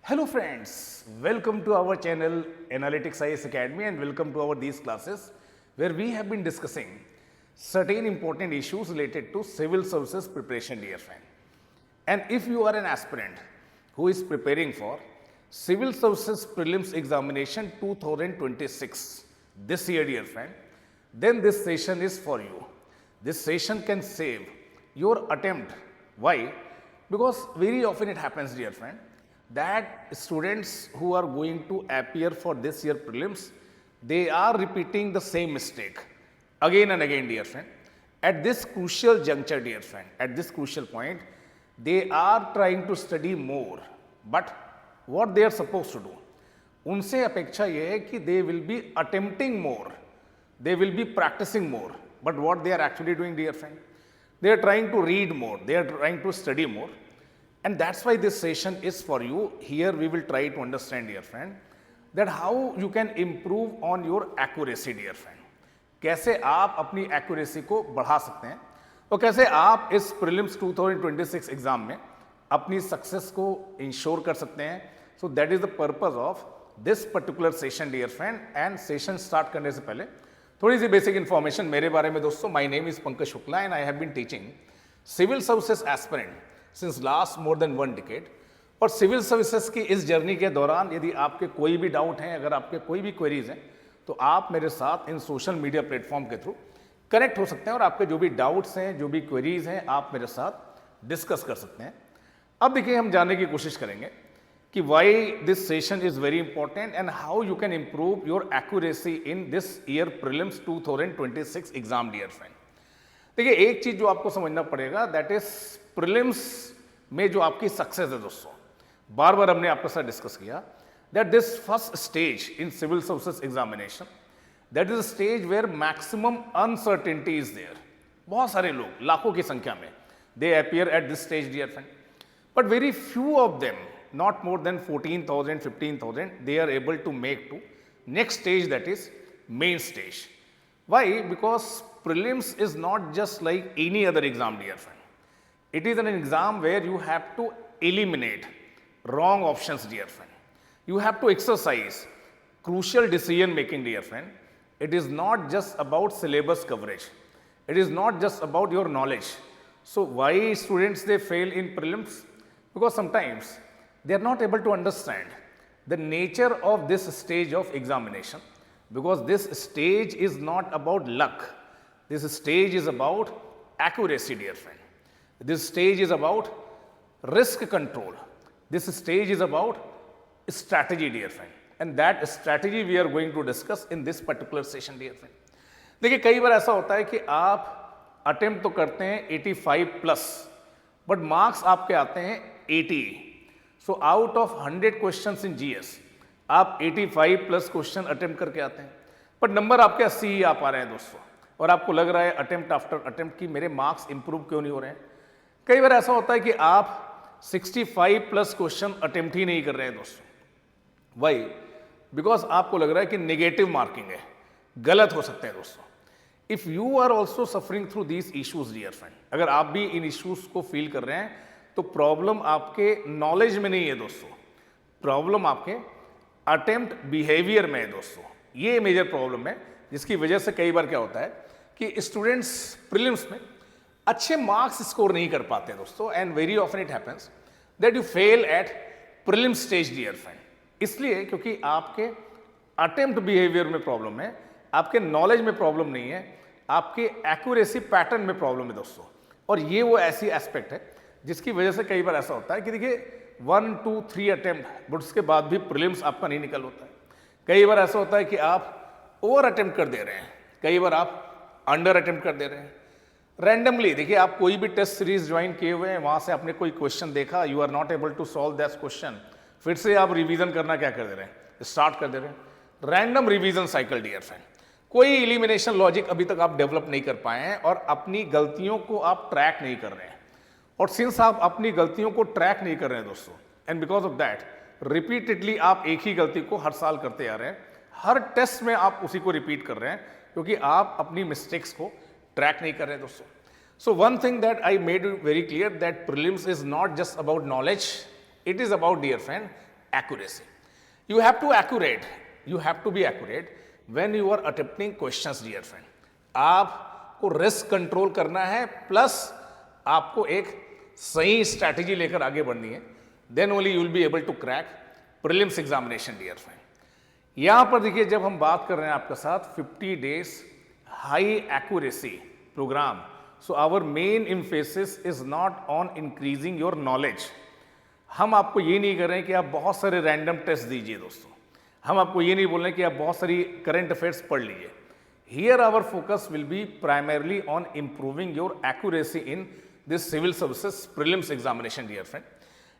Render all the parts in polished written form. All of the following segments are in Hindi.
Hello friends, welcome to our channel Analytics IS Academy and welcome to our these classes where we have been discussing certain important issues related to civil services preparation, dear friend. And if you are an aspirant who is preparing for Civil Services Prelims Examination 2026 this year, dear friend, then this session is for you. This session can save your attempt. Why? Because very often it happens, dear friend, that students who are going to appear for this year prelims, they are repeating the same mistake again and again, dear friend. At this crucial juncture, dear friend, at this crucial point, they are trying to study more, but what they are supposed to do, उनसे अपेक्षा ये है कि they will be attempting more, they will be practicing more, but what they are actually doing, dear friend, they are trying to read more, they are trying to study more. And that's why this session is for you. Here we will try to understand, dear friend, that how you can improve on your accuracy, dear friend. कैसे आप अपनी accuracy को बढ़ा सकते हैं और कैसे आप इस prelims 2026 एग्जाम में अपनी सक्सेस को इंश्योर कर सकते हैं. So that is the purpose of this particular session, dear friend. And session start करने से पहले थोड़ी सी बेसिक इन्फॉर्मेशन मेरे बारे में. दोस्तों, my name is Pankaj Shukla and I have been teaching civil services aspirant since last more than 1 decade. और सिविल सर्विसेज की इस जर्नी के दौरान यदि आपके कोई भी डाउट हैं, अगर आपके कोई भी क्वेरीज हैं, तो आप मेरे साथ इन सोशल मीडिया प्लेटफॉर्म के थ्रू कनेक्ट हो सकते हैं और आपके जो भी डाउट्स हैं, जो भी क्वेरीज हैं, आप मेरे साथ डिस्कस कर सकते हैं. अब देखिए, हम जानने की कोशिश करेंगे कि why this session is very important and how you can improve your accuracy in this year prelims 2026 exam, dear friend. देखिए, एक चीज जो आपको समझना पड़ेगा, दैट इज प्रीलिम्स में जो आपकी सक्सेस है दोस्तों, बार बार हमने आपके साथ डिस्कस किया that this first stage in civil services examination, that is a stage where maximum uncertainty is there. बहुत सारे लोग, लाखों की संख्या में, they appear at this stage, dear friend, but very few of them, not more than 14,000, 15,000, they are able to make to next stage, that is main stage. Why? Because prelims is not just like any other exam, dear friend. It is an exam where you have to eliminate wrong options, dear friend. You have to exercise crucial decision making, dear friend. It is not just about syllabus coverage. It is not just about your knowledge. So why students they fail in prelims? Because sometimes they are not able to understand the nature of this stage of examination, because this stage is not about luck. This stage is about accuracy, dear friend. This stage is about risk control. This stage is about strategy, dear friend. And that strategy we are going to discuss in this particular session, dear friend. देखिए, कई बार ऐसा होता है कि आप अटेम्प्ट तो करते हैं 85 प्लस, बट मार्क्स आपके आते हैं 80. So out of 100 questions in GS आप 85 प्लस क्वेश्चन अटेम्प्ट करके आते हैं, बट नंबर आपके 80 ही आ पा रहे हैं दोस्तों, और आपको लग रहा है अटेम्प्ट आफ्टर अटेम्प्ट कि मेरे मार्क्स इंप्रूव क्यों नहीं हो रहे हैं. कई बार ऐसा होता है कि आप 65 प्लस क्वेश्चन अटेम्प्ट ही नहीं कर रहे हैं दोस्तों. वाई? बिकॉज आपको लग रहा है कि नेगेटिव मार्किंग है, गलत हो सकते हैं दोस्तों. If you are also suffering through these issues, dear friend, अगर आप भी इन इशूज को फील कर रहे हैं, तो प्रॉब्लम आपके नॉलेज में नहीं है दोस्तों, प्रॉब्लम आपके अटेम्प्ट बिहेवियर में है दोस्तों. ये मेजर प्रॉब्लम है, जिसकी वजह से कई बार क्या होता है कि स्टूडेंट्स प्रीलिम्स में अच्छे मार्क्स स्कोर नहीं कर पाते दोस्तों. And very often it happens that you fail at prelim stage, dear friend. इसलिए क्योंकि आपके अटेम्प्ट बिहेवियर में प्रॉब्लम है, आपके नॉलेज में प्रॉब्लम नहीं है, आपके एक्यूरेसी पैटर्न में प्रॉब्लम है दोस्तों. और ये वो ऐसी एस्पेक्ट है जिसकी वजह से कई बार ऐसा होता है कि देखिए 1, 2, 3 अटेम्प्ट, बट उसके बाद भी प्रीलिम्स आपका नहीं निकल होता है. कई बार ऐसा होता है कि आप ओवर अटेम्प्ट कर दे रहे हैं, कई बार आप अंडर अटेम्प्ट कर दे रहे हैं. रैंडमली देखिए, आप कोई भी टेस्ट सीरीज ज्वाइन किए हुए हैं, वहाँ से आपने कोई क्वेश्चन देखा, you are not able to solve that question, फिर से आप रिवीजन करना क्या कर दे रहे हैं, स्टार्ट कर दे रहे हैं. Random revision cycle, dear friend. कोई एलिमिनेशन लॉजिक अभी तक आप डेवलप नहीं कर पाए हैं और अपनी गलतियों को आप ट्रैक नहीं कर रहे हैं. और सिंस आप अपनी गलतियों को ट्रैक नहीं कर रहे हैं दोस्तों, and because of that repeatedly आप एक ही गलती को हर साल करते आ रहे हैं, हर टेस्ट में आप उसी को रिपीट कर रहे हैं, क्योंकि आप अपनी मिस्टेक्स को ट्रैक नहीं कर रहे हैं दोस्तों. So one thing that I made very clear that prelims is not just about knowledge, it is about, dear friend, accuracy. You have to be accurate when you are attempting questions, dear friend. आपको रिस्क कंट्रोल करना है, प्लस आपको एक सही स्ट्रैटेजी लेकर आगे बढ़नी है. Then only you will be able to crack prelims examination, dear friend. यहां पर देखिए, जब हम बात कर रहे हैं आपके साथ 50 days high accuracy program, so our main emphasis is not on increasing your knowledge. हम आपको ये नहीं कर रहे हैं कि आप बहुत सारे रैंडम टेस्ट दीजिए दोस्तों. हम आपको ये नहीं बोल रहे हैं कि आप बहुत सारी करंट अफेयर्स पढ़ लीजिए. Here our focus will be primarily on improving your accuracy in this civil services prelims examination, dear friend.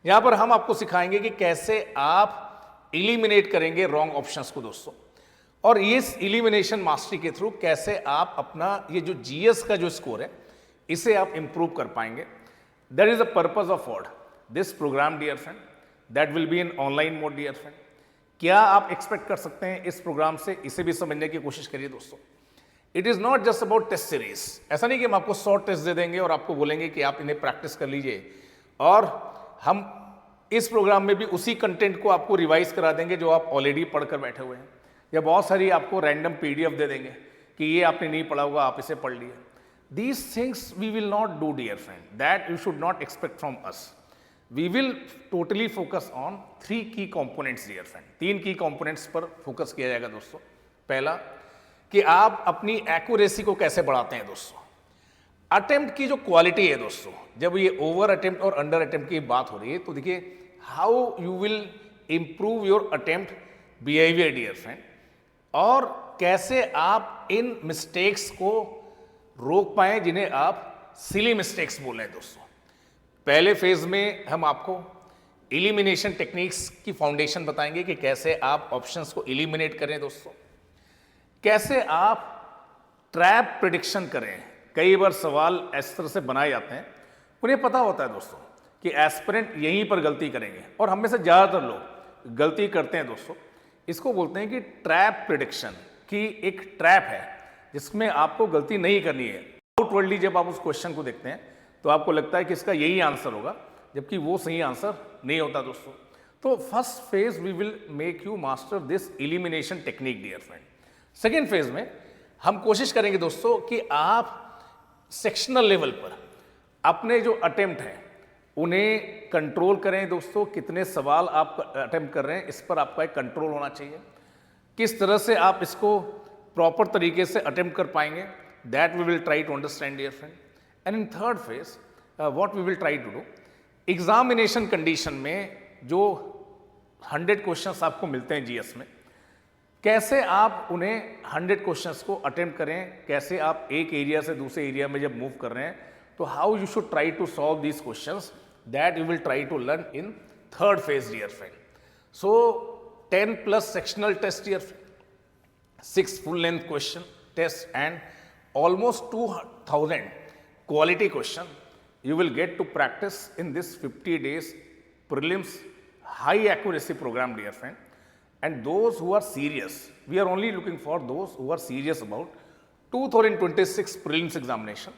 यहां पर हम आपको सिखाएंगे कि कैसे आप इलिमिनेट करेंगे रॉन्ग ऑप्शंस को दोस्तों, और इस इलिमिनेशन मास्टरी के थ्रू कैसे आप अपना ये जो जीएस का जो स्कोर है इसे आप इंप्रूव कर पाएंगे. That is the purpose of what this program, dear friend. That will be in online mode, dear friend. क्या आप एक्सपेक्ट कर सकते हैं इस प्रोग्राम से, इसे भी समझने की कोशिश करिए दोस्तों. It is not just about test series. ऐसा नहीं कि हम आपको 100 टेस्ट दे देंगे और आपको बोलेंगे कि आप इन्हें प्रैक्टिस कर लीजिए, और हम इस प्रोग्राम में भी उसी कंटेंट को आपको रिवाइज करा देंगे जो आप ऑलरेडी पढ़कर बैठे हुए हैं, या बहुत सारी आपको रैंडम पीडीएफ दे देंगे कि ये आपने नहीं पढ़ा होगा, आप इसे पढ़ लिए. These things we will not do, dear friend. That you should not expect from us. We will totally focus on 3 key components, dear friend. 3 key components पर फोकस किया जाएगा दोस्तों. पहला कि आप अपनी एक्यूरेसी को कैसे बढ़ाते हैं दोस्तों. अटेम्प्ट की जो क्वालिटी है दोस्तों, जब ये ओवर अटेम्प्ट और अंडर अटेम्प्ट की बात हो रही है, तो देखिए how you will improve your attempt behaviour, dear friend, और कैसे आप इन मिस्टेक्स को रोक पाएं जिन्हें आप सिली मिस्टेक्स बोल रहे हैं दोस्तों. पहले फेज में हम आपको इलिमिनेशन टेक्निक्स की फाउंडेशन बताएंगे कि कैसे आप ऑप्शंस को इलिमिनेट करें दोस्तों, कैसे आप ट्रैप प्रिडिक्शन करें. कई बार सवाल इस तरह से बनाए जाते हैं, उन्हें पता होता है दोस्तों कि एस्पिरेंट यहीं पर गलती करेंगे, और हम में से ज़्यादातर लोग गलती करते हैं दोस्तों. इसको बोलते हैं कि ट्रैप प्रिडिक्शन की एक ट्रैप है जिसमें आपको गलती नहीं करनी है. आउटवर्डली जब आप उस क्वेश्चन को देखते हैं तो आपको लगता है कि इसका यही आंसर होगा, जबकि वो सही आंसर नहीं होता दोस्तों. तो first phase we will make you master this elimination technique, dear friend. Second phase में हम कोशिश करेंगे दोस्तों कि आप सेक्शनल लेवल पर अपने जो अटेम्प्ट हैं उन्हें कंट्रोल करें दोस्तों. कितने सवाल आप अटेम्प्ट कर रहे हैं, इस पर आपका एक कंट्रोल होना चाहिए. किस तरह से आप इसको प्रॉपर तरीके से अटेम्प्ट कर पाएंगे, that we will try to understand, dear friend. And in third phase, what we will try to do, examination condition में जो 100 क्वेश्चंस आपको मिलते हैं जीएस में, कैसे आप उन्हें 100 क्वेश्चंस को अटेम्प्ट करें, कैसे आप एक एरिया से दूसरे एरिया में जब मूव कर रहे हैं, तो how you should try to solve these questions, that you will try to learn in third phase, dear friend. So 10+ sectional test, dear friend, 6 full length question tests, and almost 2000 quality question you will get to practice in this 50 days prelims high accuracy program, dear friend. And those who are serious, we are only looking for those who are serious about 2026 prelims examination.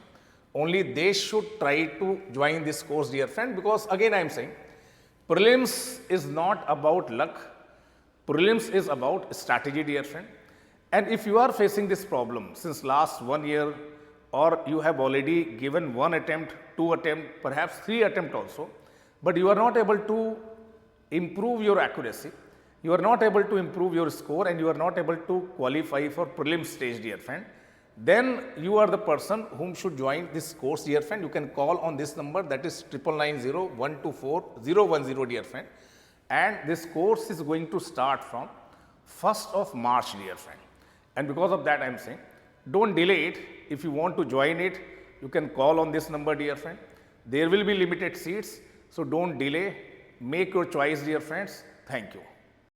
Only they should try to join this course, dear friend, because again I am saying prelims is not about luck. Prelims is about strategy, dear friend. And if you are facing this problem since last 1 year, or you have already given 1 attempt, 2 attempt, perhaps 3 attempt also, but you are not able to improve your accuracy, you are not able to improve your score, and you are not able to qualify for prelim stage, dear friend, then you are the person whom should join this course, dear friend. You can call on this number, that is 9990124010, dear friend. And this course is going to start from 1st of March, dear friend. And because of that I am saying, don't delay it. If you want to join it, you can call on this number, dear friend. There will be limited seats, so don't delay. Make your choice, dear friends. Thank you.